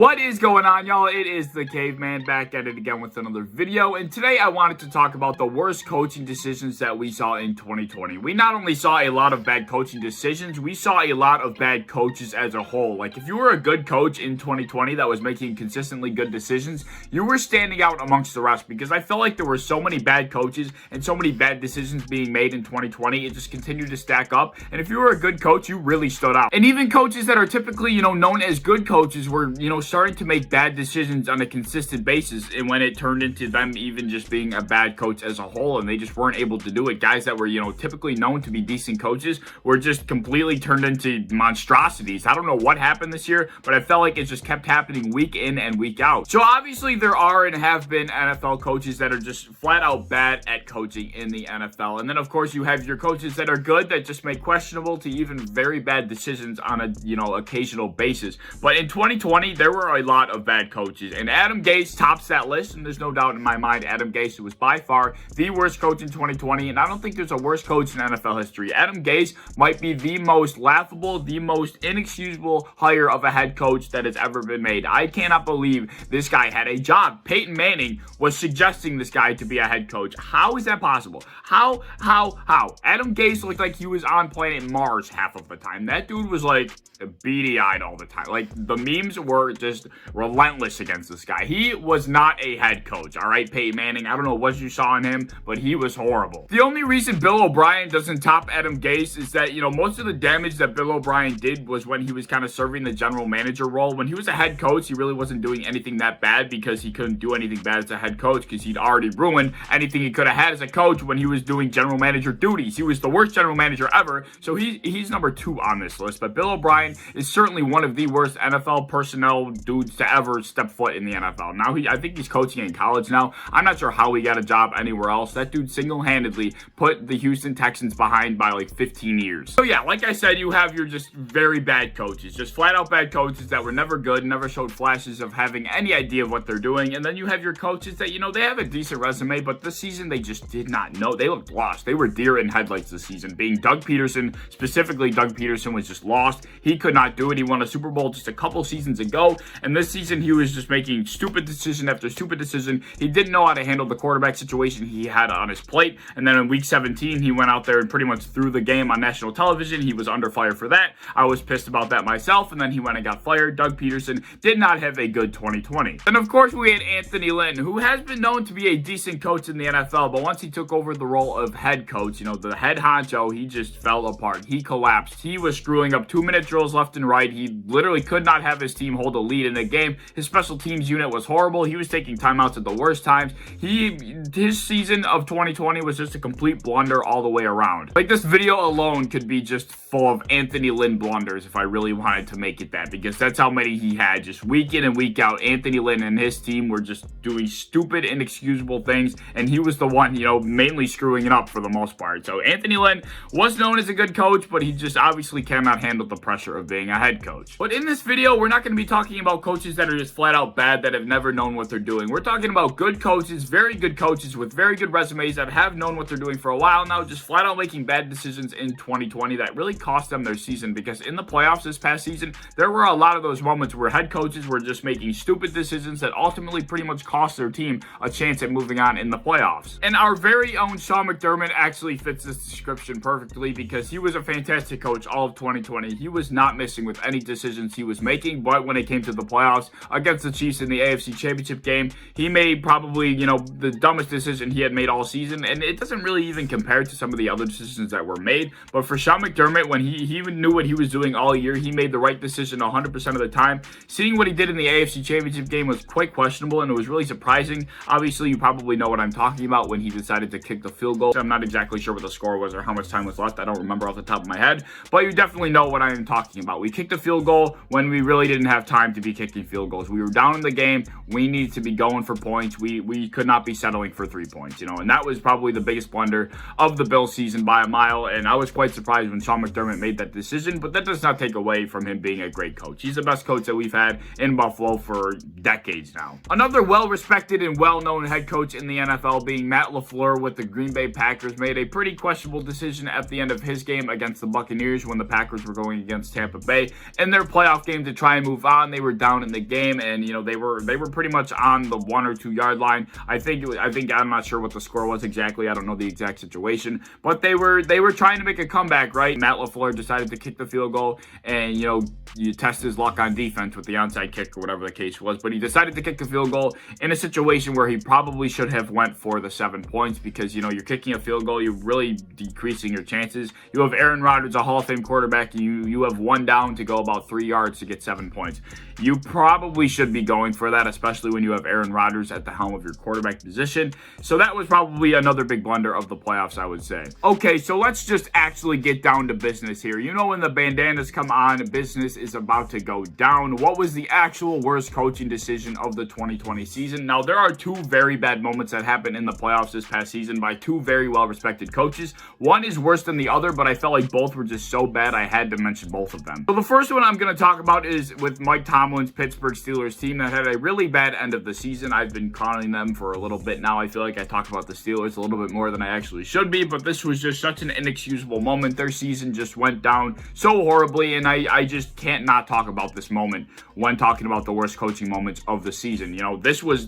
What is going on, y'all? It is the Caveman back at it again with another video, and today I wanted to talk about the worst coaching decisions that we saw in 2020. We not only saw a lot of bad coaching decisions, we saw a lot of bad coaches as a whole. Like, if you were a good coach in 2020 that was making consistently good decisions, you were standing out amongst the rest, because I felt like there were so many bad coaches and so many bad decisions being made in 2020. It just continued to stack up, and if you were a good coach, you really stood out. And even coaches that are typically, known as good coaches were, starting to make bad decisions on a consistent basis, and when it turned into them even just being a bad coach as a whole, and they just weren't able to do it. Guys that were, typically known to be decent coaches were just completely turned into monstrosities. I don't know what happened this year, but I felt like it just kept happening week in and week out. So obviously there are and have been NFL coaches that are just flat out bad at coaching in the NFL. And then of course you have your coaches that are good that just make questionable to even very bad decisions on a, occasional basis. But in 2020, there were a lot of bad coaches, and Adam Gase tops that list, and there's no doubt in my mind Adam Gase was by far the worst coach in 2020, and I don't think there's a worse coach in NFL history. Adam Gase might be the most laughable, the most inexcusable hire of a head coach that has ever been made. I cannot believe this guy had a job. Peyton Manning was suggesting this guy to be a head coach. How is that possible? How? Adam Gase looked like he was on planet Mars half of the time. That dude was like beady-eyed all the time. Like, the memes were just relentless against this guy. He was not a head coach, all right, Peyton Manning. I don't know what you saw in him, but he was horrible. The only reason Bill O'Brien doesn't top Adam Gase is that, most of the damage that Bill O'Brien did was when he was kind of serving the general manager role. When he was a head coach, he really wasn't doing anything that bad because he couldn't do anything bad as a head coach because he'd already ruined anything he could have had as a coach when he was doing general manager duties. He was the worst general manager ever, so he's number 2 on this list. But Bill O'Brien is certainly one of the worst NFL personnel dudes to ever step foot in the NFL. Now, I think he's coaching in college now. I'm not sure how he got a job anywhere else. That dude single-handedly put the Houston Texans behind by like 15 years. So yeah, like I said, you have your just very bad coaches, just flat-out bad coaches that were never good, never showed flashes of having any idea of what they're doing. And then you have your coaches that, they have a decent resume, but this season they just did not know. They looked lost. They were deer in headlights this season. Being Doug Peterson, specifically Doug Peterson, was just lost. He could not do it. He won a Super Bowl just a couple seasons ago, and this season he was just making stupid decision after stupid decision. He didn't know how to handle the quarterback situation he had on his plate, and then in week 17 he went out there and pretty much threw the game on national television. He was under fire for that. I was pissed about that myself, and then he went and got fired. Doug Peterson did not have a good 2020. And of course we had Anthony Lynn, who has been known to be a decent coach in the NFL, but once he took over the role of head coach, the head honcho, he just fell apart. He collapsed. He was screwing up 2-minute drills left and right. He literally could not have his team hold a lead in the game. His special teams unit was horrible. He was taking timeouts at the worst times. His season of 2020 was just a complete blunder all the way around. Like, this video alone could be just full of Anthony Lynn blunders if I really wanted to make it that, because that's how many he had. Just week in and week out, Anthony Lynn and his team were just doing stupid, inexcusable things, and he was the one, mainly screwing it up for the most part. So Anthony Lynn was known as a good coach, but he just obviously cannot handle the pressure of being a head coach. But in this video, we're not going to be talking about coaches that are just flat out bad, that have never known what they're doing. We're talking about good coaches, very good coaches with very good resumes that have known what they're doing for a while now, just flat out making bad decisions in 2020 that really cost them their season, because in the playoffs this past season, there were a lot of those moments where head coaches were just making stupid decisions that ultimately pretty much cost their team a chance at moving on in the playoffs. And our very own Mcdermott actually fits this description perfectly, because he was a fantastic coach all of 2020. He was not missing with any decisions he was making, but when it came to the playoffs against the Chiefs in the AFC Championship game, he made probably, the dumbest decision he had made all season, and it doesn't really even compare to some of the other decisions that were made. But for Mcdermott, when he knew what he was doing all year, he made the right decision 100% of the time. Seeing what he did in the AFC Championship game was quite questionable, and it was really surprising. Obviously, you probably know what I'm talking about when he decided to kick the field goal. I'm not exactly sure what the score was or how much time was left. I don't remember off the top of my head, but you definitely know what I am talking about. We kicked a field goal when we really didn't have time to be kicking field goals. We were down in the game. We needed to be going for points. We could not be settling for 3 points, and that was probably the biggest blunder of the Bills season by a mile, and I was quite surprised when Mcdermott made that decision, but that does not take away from him being a great coach. He's the best coach that we've had in Buffalo for decades now. Another well-respected and well-known head coach in the NFL, being Matt Lefleur with the Green Bay Packers, made a pretty questionable decision at the end of his game against the Buccaneers when the Packers were going against Tampa Bay in their playoff game to try and move on. They were were down in the game, and they were pretty much on the 1 or 2 yard line. I think I'm not sure what the score was exactly. I don't know the exact situation, but they were trying to make a comeback, right? Matt Lefleur decided to kick the field goal, and you test his luck on defense with the onside kick or whatever the case was, but he decided to kick the field goal in a situation where he probably should have went for the 7 points, because you're kicking a field goal, you're really decreasing your chances. You have Aaron Rodgers, a Hall of Fame quarterback, you have 1 down to go about 3 yards to get 7 points. You probably should be going for that, especially when you have Aaron Rodgers at the helm of your quarterback position. So that was probably another big blunder of the playoffs, I would say. Okay, so let's just actually get down to business here. When the bandanas come on, business is about to go down. What was the actual worst coaching decision of the 2020 season? Now, there are 2 very bad moments that happened in the playoffs this past season by 2 very well-respected coaches. One is worse than the other, but I felt like both were just so bad I had to mention both of them. So the first one I'm going to talk about is with Mike Tomlin's Pittsburgh Steelers team that had a really bad end of the season. I've been calling them for a little bit now. I feel like I talk about the Steelers a little bit more than I actually should be, but this was just such an inexcusable moment. Their season just went down so horribly, and I just can't not talk about this moment when talking about the worst coaching moments of the season. This was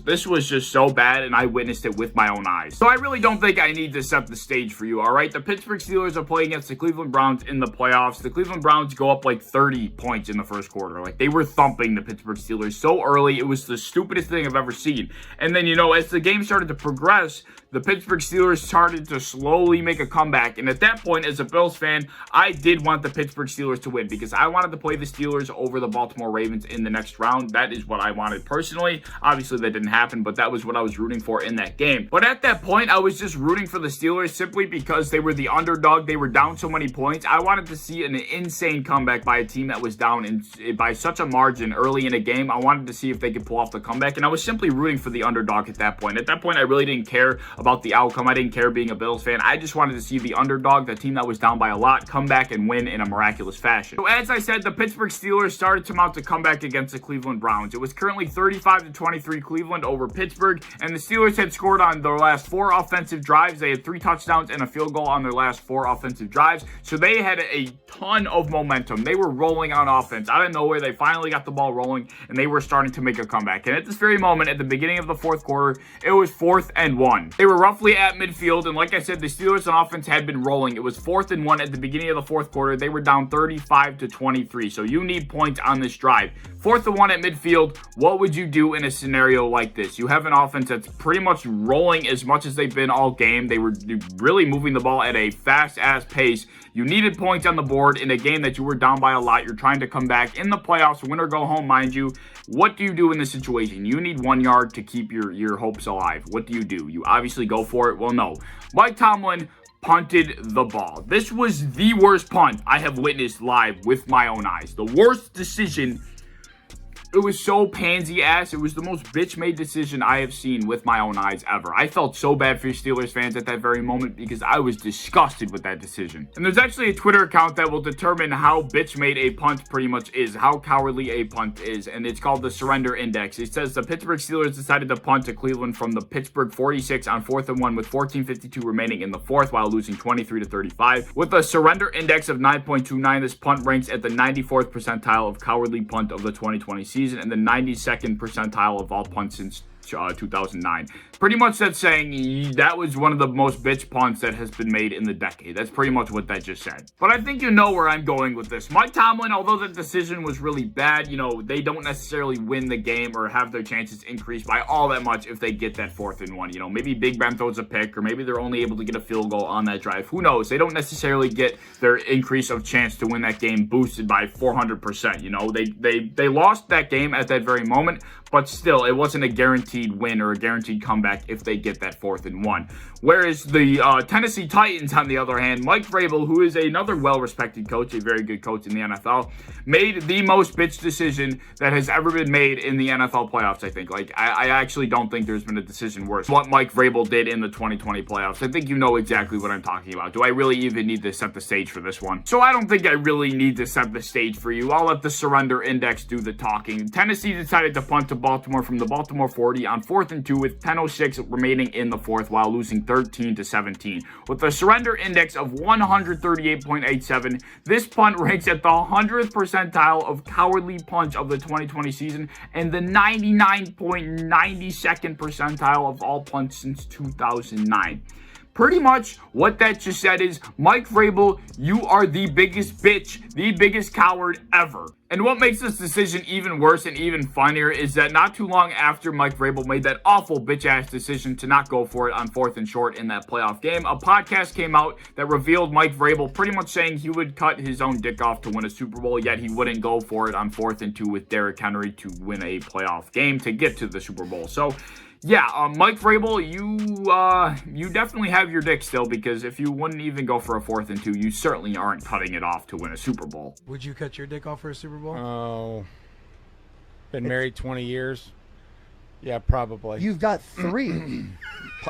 just so bad, and I witnessed it with my own eyes. So I really don't think I need to set the stage for you, all right? The Pittsburgh Steelers are playing against the Cleveland Browns in the playoffs. The Cleveland Browns go up like 30 points in the first quarter. Like, they were thumping the Pittsburgh Steelers so early. It was the stupidest thing I've ever seen. And then, as the game started to progress, the Pittsburgh Steelers started to slowly make a comeback. And at that point, as a Bills fan, I did want the Pittsburgh Steelers to win because I wanted to play the Steelers over the Baltimore Ravens in the next round. That is what I wanted personally. Obviously, that didn't happen, but that was what I was rooting for in that game. But at that point, I was just rooting for the Steelers simply because they were the underdog. They were down so many points. I wanted to see an insane comeback by a team that was down by such a margin early in a game. I wanted to see if they could pull off the comeback, and I was simply rooting for the underdog at that point. At that point, I really didn't care about the outcome. I didn't care being a Bills fan. I just wanted to see the underdog, the team that was down by a lot, come back and win in a miraculous fashion. So as I said, the Pittsburgh Steelers started to mount a comeback against the Cleveland Browns. It was currently 35-23 Cleveland over Pittsburgh, and the Steelers had scored on their last 4 offensive drives. They had 3 touchdowns and a field goal on their last 4 offensive drives, so they had a ton of momentum. They were rolling on offense. Out of nowhere, they finally got the ball rolling, and they were starting to make a comeback. And at this very moment, at the beginning of the fourth quarter, it was 4th and 1. They were roughly at midfield, and like I said, the Steelers on offense had been rolling. It was 4th and 1 at the beginning of the fourth quarter. They were down 35-23, so you need points on this drive. 4th and 1 at midfield, what would you do in a scenario like this? You have an offense that's pretty much rolling as much as they've been all game. They were really moving the ball at a fast-ass pace. You needed points on the board in a game that you were down by a lot. You're trying to come back in the playoffs, win or go home, mind you. What do you do in this situation? You need 1 yard to keep your hopes alive. What do? You obviously go for it? Well, no. Mike Tomlin punted the ball. This was the worst punt I have witnessed live with my own eyes. The worst decision. It was so pansy-ass. It was the most bitch-made decision I have seen with my own eyes ever. I felt so bad for Steelers fans at that very moment because I was disgusted with that decision. And there's actually a Twitter account that will determine how bitch-made a punt pretty much is, how cowardly a punt is, and it's called the Surrender Index. It says the Pittsburgh Steelers decided to punt to Cleveland from the Pittsburgh 46 on 4th and 1 with 14:52 remaining in the fourth while losing 23-35. With a Surrender Index of 9.29, this punt ranks at the 94th percentile of cowardly punt of the 2020 season and the 92nd percentile of all punts since 2009. Pretty much that's saying that was one of the most bitch punts that has been made in the decade. That's pretty much what that just said. But I think you know where I'm going with this. Mike Tomlin, although the decision was really bad, they don't necessarily win the game or have their chances increased by all that much if they get that 4th and 1. Maybe Big Ben throws a pick, or maybe they're only able to get a field goal on that drive. Who knows? They don't necessarily get their increase of chance to win that game boosted by 400%. They lost that game at that very moment, but still, it wasn't a guaranteed win or a guaranteed comeback if they get that 4th and 1. Whereas the Tennessee Titans, on the other hand, Mike Vrabel, who is another well-respected coach, a very good coach in the NFL, made the most bitch decision that has ever been made in the NFL playoffs, I think. I actually don't think there's been a decision worse. What Mike Vrabel did in the 2020 playoffs, I think you know exactly what I'm talking about. Do I really even need to set the stage for this one? So I don't think I really need to set the stage for you. I'll let the Surrender Index do the talking. Tennessee decided to punt the Baltimore from the Baltimore 40 on 4th and 2 with 10:06 remaining in the fourth while losing 13-17. With a surrender index of 138.87, this punt ranks at the 100th percentile of cowardly punch of the 2020 season and the 99.92nd percentile of all punts since 2009. Pretty much what that just said is, Mike Vrabel, you are the biggest bitch, the biggest coward ever. And what makes this decision even worse and even funnier is that not too long after Mike Vrabel made that awful bitch-ass decision to not go for it on 4th and short in that playoff game, a podcast came out that revealed Mike Vrabel pretty much saying he would cut his own dick off to win a Super Bowl, yet he wouldn't go for it on 4th and 2 with Derrick Henry to win a playoff game to get to the Super Bowl. So, yeah, Mike Vrabel, you definitely have your dick still, because if you wouldn't even go for a 4th and 2, you certainly aren't cutting it off to win a Super Bowl. Would you cut your dick off for a Super Bowl? Oh, been married 20 years. Yeah, probably. You've got 3.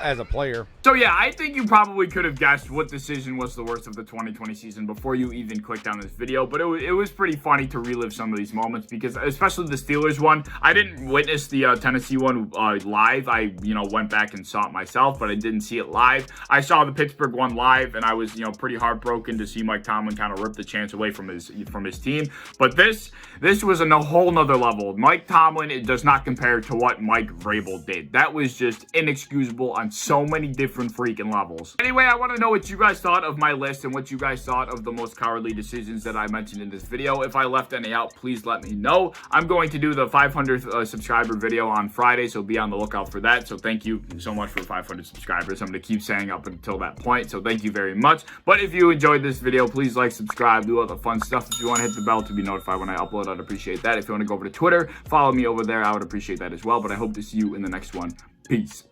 As a player. So yeah, I think you probably could have guessed what decision was the worst of the 2020 season before you even clicked on this video, but it was pretty funny to relive some of these moments, because especially the Steelers one, I didn't witness the Tennessee one live. I, went back and saw it myself, but I didn't see it live. I saw the Pittsburgh one live, and I was, pretty heartbroken to see Mike Tomlin kind of rip the chance away from his team. But this was a whole nother level. Mike Tomlin, it does not compare to what Mike Vrabel did. That was just inexcusable on so many different freaking levels. Anyway, I want to know what you guys thought of my list and what you guys thought of the most cowardly decisions that I mentioned in this video. If I left any out, please let me know. I'm going to do the 500th subscriber video on Friday, so be on the lookout for that. So thank you so much for 500 subscribers. I'm going to keep saying up until that point, so thank you very much. But if you enjoyed this video, please like, subscribe, do all the fun stuff. If you want to hit the bell to be notified when I upload, I'd appreciate that. If you want to go over to Twitter, follow me over there, I would appreciate that as well. But I hope to see you in the next one. Peace.